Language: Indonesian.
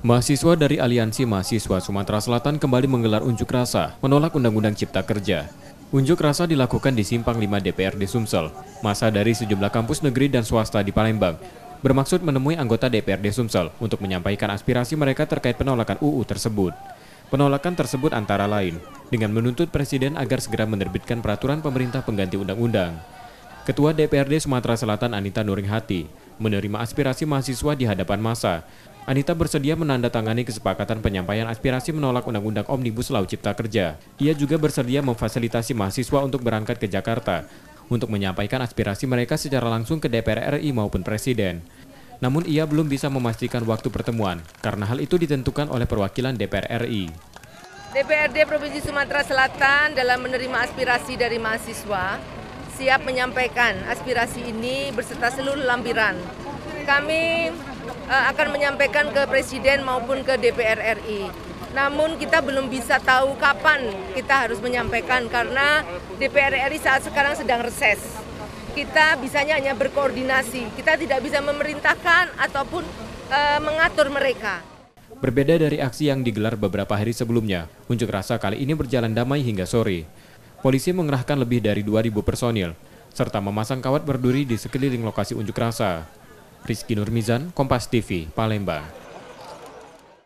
Mahasiswa dari Aliansi Mahasiswa Sumatera Selatan kembali menggelar unjuk rasa menolak Undang-Undang Cipta Kerja. Unjuk rasa dilakukan di Simpang 5 DPRD Sumsel. Massa dari sejumlah kampus negeri dan swasta di Palembang bermaksud menemui anggota DPRD Sumsel untuk menyampaikan aspirasi mereka terkait penolakan UU tersebut. Penolakan tersebut antara lain dengan menuntut Presiden agar segera menerbitkan peraturan pemerintah pengganti undang-undang. Ketua DPRD Sumatera Selatan Anita Nuringhati menerima aspirasi mahasiswa di hadapan massa. Anita bersedia menandatangani kesepakatan penyampaian aspirasi menolak Undang-Undang Omnibus Law Cipta Kerja. Ia juga bersedia memfasilitasi mahasiswa untuk berangkat ke Jakarta untuk menyampaikan aspirasi mereka secara langsung ke DPR RI maupun Presiden. Namun ia belum bisa memastikan waktu pertemuan karena hal itu ditentukan oleh perwakilan DPR RI. DPRD Provinsi Sumatera Selatan dalam menerima aspirasi dari mahasiswa siap menyampaikan aspirasi ini beserta seluruh lampiran. Kami akan menyampaikan ke Presiden maupun ke DPR RI. Namun kita belum bisa tahu kapan kita harus menyampaikan karena DPR RI saat sekarang sedang reses. Kita bisanya hanya berkoordinasi, kita tidak bisa memerintahkan ataupun mengatur mereka. Berbeda dari aksi yang digelar beberapa hari sebelumnya, unjuk rasa kali ini berjalan damai hingga sore. Polisi mengerahkan lebih dari 2.000 personil, serta memasang kawat berduri di sekeliling lokasi unjuk rasa. Rizky Nurmizan, Kompas TV, Palembang.